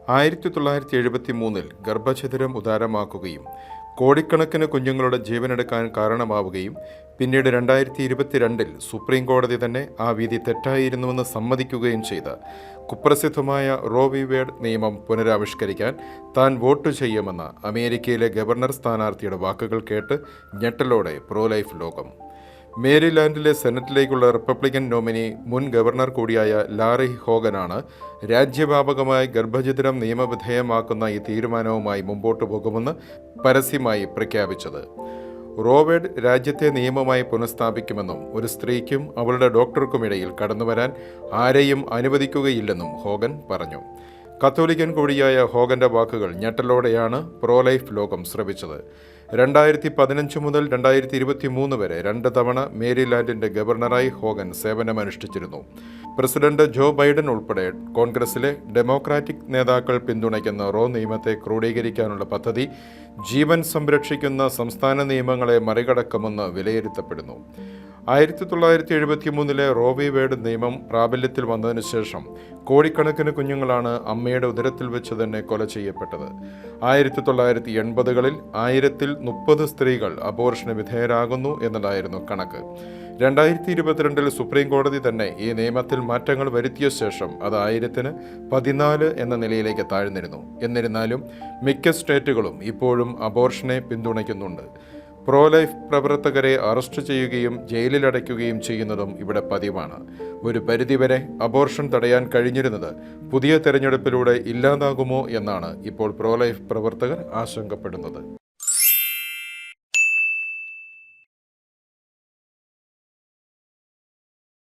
1973 ഗർഭഛിദ്രം ഉദാരമാക്കുകയും കോടിക്കണക്കിന് കുഞ്ഞുങ്ങളുടെ ജീവനെടുക്കാൻ കാരണമാവുകയും പിന്നീട് 2022 സുപ്രീം കോടതി തന്നെ ആ വിധി തെറ്റായിരുന്നുവെന്ന് സമ്മതിക്കുകയും ചെയ്ത കുപ്രസിദ്ധമായ റോ വി വേഡ് നിയമം പുനരാവിഷ്കരിക്കാൻ താൻ വോട്ട് ചെയ്യുമെന്ന അമേരിക്കയിലെ ഗവർണർ സ്ഥാനാർത്ഥിയുടെ വാക്കുകൾ കേട്ട് ഞെട്ടലോടെ പ്രോ ലൈഫ് ലോകം. മേരിലാൻഡിലെ സെനറ്റിലേക്കുള്ള റിപ്പബ്ലിക്കൻ നോമിനി മുൻ ഗവർണർ കൂടിയായ ലാറി ഹോഗനാണ് രാജ്യവ്യാപകമായി ഗർഭഛിദ്രം നിയമവിധേയമാക്കുന്ന ഈ തീരുമാനവുമായി മുമ്പോട്ടു പോകുമെന്ന് പരസ്യമായി പ്രഖ്യാപിച്ചത്. റോവേഡ് രാജ്യത്തെ നിയമമായി പുനഃസ്ഥാപിക്കുമെന്നും ഒരു സ്ത്രീക്കും അവളുടെ ഡോക്ടർക്കുമിടയിൽ കടന്നുവരാൻ ആരെയും അനുവദിക്കുകയില്ലെന്നും ഹോഗൻ പറഞ്ഞു. കത്തോലിക്കൻ കൂടിയായ ഹോഗന്റെ വാക്കുകൾ ഞെട്ടലോടെയാണ് പ്രോ ലൈഫ് ലോകം ശ്രവിച്ചത്. 2015 മുതൽ 2023 വരെ 2 തവണ മേരിലാൻഡിന്റെ ഗവർണറായി ഹോഗൻ സേവനമനുഷ്ഠിച്ചിരുന്നു. പ്രസിഡന്റ് ജോ ബൈഡൻ ഉൾപ്പെടെ കോൺഗ്രസിലെ ഡെമോക്രാറ്റിക് നേതാക്കൾ പിന്തുണയ്ക്കുന്ന റോ നിയമത്തെ ക്രോഡീകരിക്കാനുള്ള പദ്ധതി ജീവൻ സംരക്ഷിക്കുന്ന സംസ്ഥാന നിയമങ്ങളെ മറികടക്കുമെന്ന് വിലയിരുത്തപ്പെടുന്നു. 1973 റോ വി വേഡ് നിയമം പ്രാബല്യത്തിൽ വന്നതിന് ശേഷം കോടിക്കണക്കിന് കുഞ്ഞുങ്ങളാണ് അമ്മയുടെ ഉദരത്തിൽ വെച്ച് തന്നെ കൊല ചെയ്യപ്പെട്ടത്. 1980കളിൽ 1030 സ്ത്രീകൾ അബോർഷന് വിധേയരാകുന്നു എന്നതായിരുന്നു കണക്ക്. 2022 സുപ്രീം കോടതി തന്നെ ഈ നിയമത്തിൽ മാറ്റങ്ങൾ വരുത്തിയ ശേഷം അത് 1014 എന്ന നിലയിലേക്ക് താഴ്ന്നിരുന്നു. എന്നിരുന്നാലും മിക്ക സ്റ്റേറ്റുകളും ഇപ്പോഴും അബോർഷനെ പിന്തുണയ്ക്കുന്നുണ്ട്. പ്രോ ലൈഫ് പ്രവർത്തകരെ അറസ്റ്റ് ചെയ്യുകയും ജയിലിലടയ്ക്കുകയും ചെയ്യുന്നതും ഇവിടെ പതിവാണ്. ഒരു പരിധിവരെ അബോർഷൻ തടയാൻ കഴിഞ്ഞിരുന്നത് പുതിയ തെരഞ്ഞെടുപ്പിലൂടെ ഇല്ലാതാകുമോ എന്നാണ് ഇപ്പോൾ പ്രോ ലൈഫ് പ്രവർത്തകർ ആശങ്കപ്പെടുന്നത്.